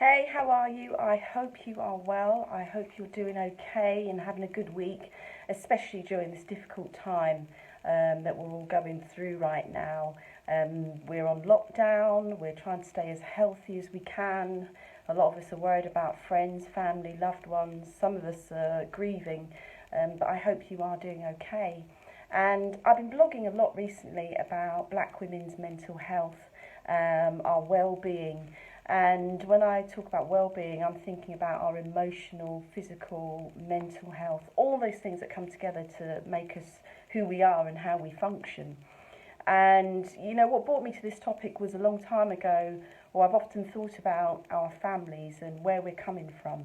Hey, how are you? I hope you are well. I hope you're doing okay and having a good week, especially during this difficult time that we're all going through right now. We're on lockdown, we're trying to stay as healthy as we can. A lot of us are worried about friends, family, loved ones. Some of us are grieving, but I hope you are doing okay. And I've been blogging a lot recently about black women's mental health, our well-being. And when I talk about well-being, I'm thinking about our emotional, physical, mental health, all those things that come together to make us who we are and how we function. And what brought me to this topic was a long time ago, or I've often thought about our families and where we're coming from,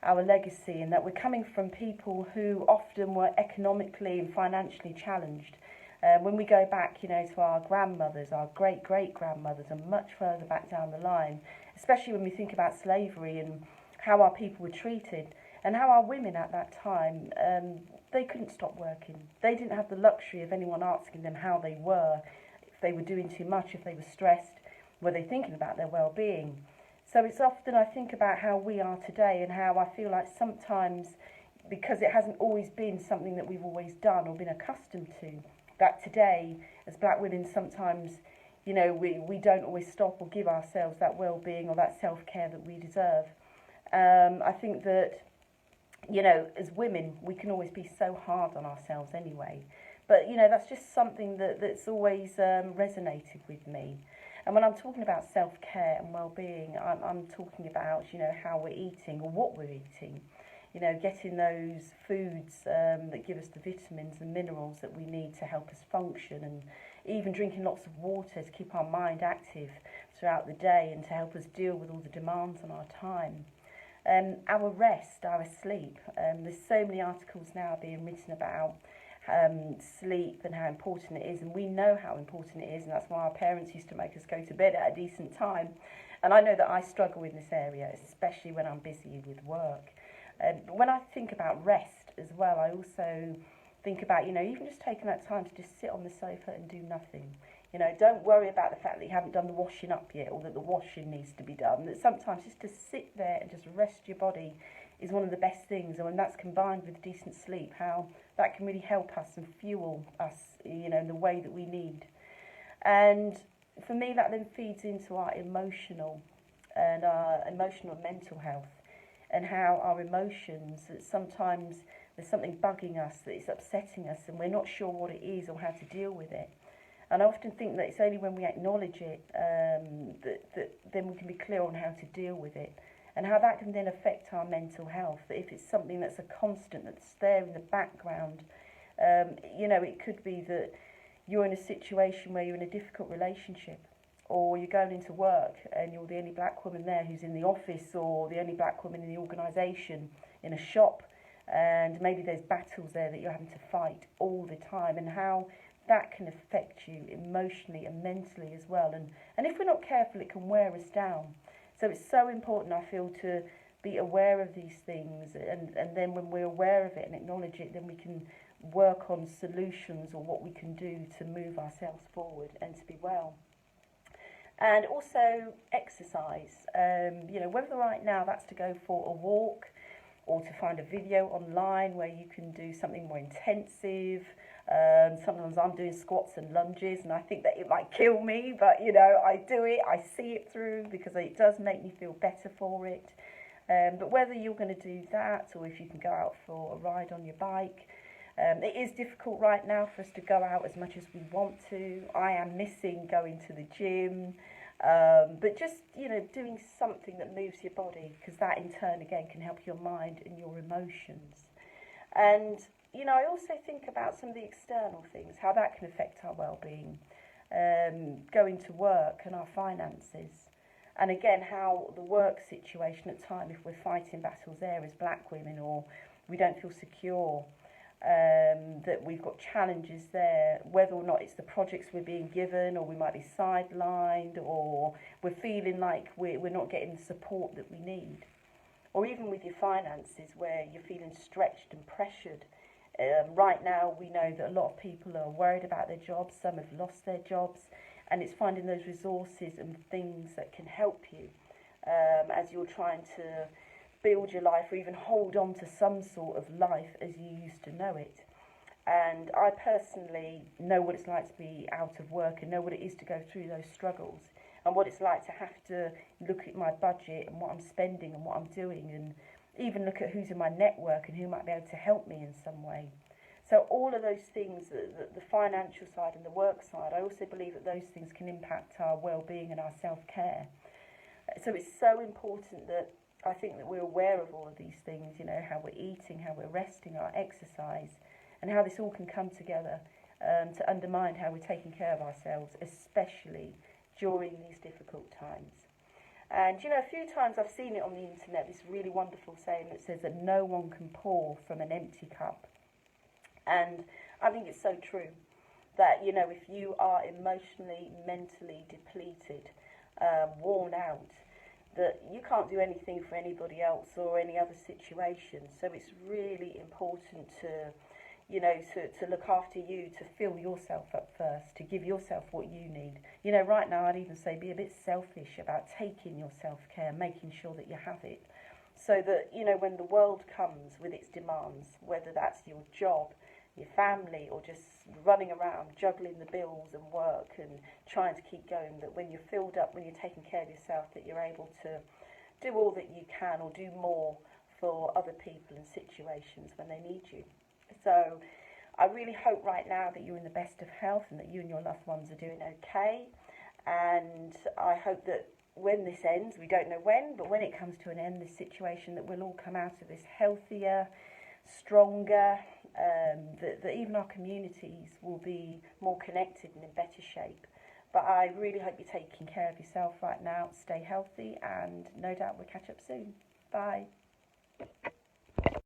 our legacy, and that we're coming from people who often were economically and financially challenged. When we go back, to our grandmothers, our great-great-grandmothers, and much further back down the line, especially when we think about slavery and how our people were treated, and how our women at that time, they couldn't stop working. They didn't have the luxury of anyone asking them how they were, if they were doing too much, if they were stressed, were they thinking about their well-being. So it's often I think about how we are today and how I feel like sometimes, because it hasn't always been something that we've always done or been accustomed to, that today, as black women, sometimes, we don't always stop or give ourselves that well-being or that self-care that we deserve. I think that, as women, we can always be so hard on ourselves anyway. But, that's just something that's always resonated with me. And when I'm talking about self-care and well-being, I'm talking about, how we're eating or what we're eating. Getting those foods that give us the vitamins and minerals that we need to help us function, and even drinking lots of water to keep our mind active throughout the day and to help us deal with all the demands on our time. Our rest, our sleep. There's so many articles now being written about sleep and how important it is, and we know how important it is, and that's why our parents used to make us go to bed at a decent time. And I know that I struggle in this area, especially when I'm busy with work. When I think about rest as well, I also think about, even just taking that time to just sit on the sofa and do nothing. Don't worry about the fact that you haven't done the washing up yet or that the washing needs to be done. That sometimes just to sit there and just rest your body is one of the best things. And when that's combined with decent sleep, how that can really help us and fuel us, in the way that we need. And for me, that then feeds into our emotional and mental health. And how our emotions, that sometimes there's something bugging us, that is upsetting us, and we're not sure what it is or how to deal with it. And I often think that it's only when we acknowledge it that then we can be clear on how to deal with it, and how that can then affect our mental health. That if it's something that's a constant, that's there in the background, it could be that you're in a situation where you're in a difficult relationship, or you're going into work and you're the only black woman there who's in the office, or the only black woman in the organisation, in a shop, and maybe there's battles there that you're having to fight all the time, and how that can affect you emotionally and mentally as well. And if we're not careful, it can wear us down. So it's so important, I feel, to be aware of these things, and then when we're aware of it and acknowledge it, then we can work on solutions or what we can do to move ourselves forward and to be well. And also exercise, whether right now that's to go for a walk or to find a video online where you can do something more intensive. Sometimes I'm doing squats and lunges, and I think that it might kill me, but I do it, I see it through because it does make me feel better for it. But whether you're going to do that, or if you can go out for a ride on your bike, it is difficult right now for us to go out as much as we want to. I am missing going to the gym, but just, doing something that moves your body, because that in turn again can help your mind and your emotions. And, I also think about some of the external things, how that can affect our well-being, going to work and our finances. And again, how the work situation at times, if we're fighting battles there as black women, or we don't feel secure, that we've got challenges there, whether or not it's the projects we're being given, or we might be sidelined, or we're feeling like we're not getting the support that we need. Or even with your finances, where you're feeling stretched and pressured. Right now, we know that a lot of people are worried about their jobs, some have lost their jobs, and it's finding those resources and things that can help you. as you're trying to build your life or even hold on to some sort of life as you used to know it. And I personally know what it's like to be out of work and know what it is to go through those struggles and what it's like to have to look at my budget and what I'm spending and what I'm doing, and even look at who's in my network and who might be able to help me in some way. So all of those things, the financial side and the work side, I also believe that those things can impact our well-being and our self-care. So it's so important that I think that we're aware of all of these things, you know, how we're eating, how we're resting, our exercise, and how this all can come together to undermine how we're taking care of ourselves, especially during these difficult times. And, you know, a few times I've seen it on the internet, this really wonderful saying that says that no one can pour from an empty cup. And I think it's so true that, you know, if you are emotionally, mentally depleted, worn out, that you can't do anything for anybody else or any other situation. So it's really important to, you know, to look after you, to fill yourself up first, to give yourself what you need. You know, right now I'd even say be a bit selfish about taking your self-care, making sure that you have it, so that, you know, when the world comes with its demands, whether that's your job, your family, or just running around juggling the bills and work and trying to keep going, that when you're filled up, when you're taking care of yourself, that you're able to do all that you can or do more for other people and situations when they need you. So I really hope right now that you're in the best of health and that you and your loved ones are doing okay. And I hope that when this ends, we don't know when, but when it comes to an end, this situation, that we'll all come out of this healthier, stronger, that even our communities will be more connected and in better shape. But I really hope you're taking care of yourself right now. Stay healthy, and no doubt we'll catch up soon. Bye.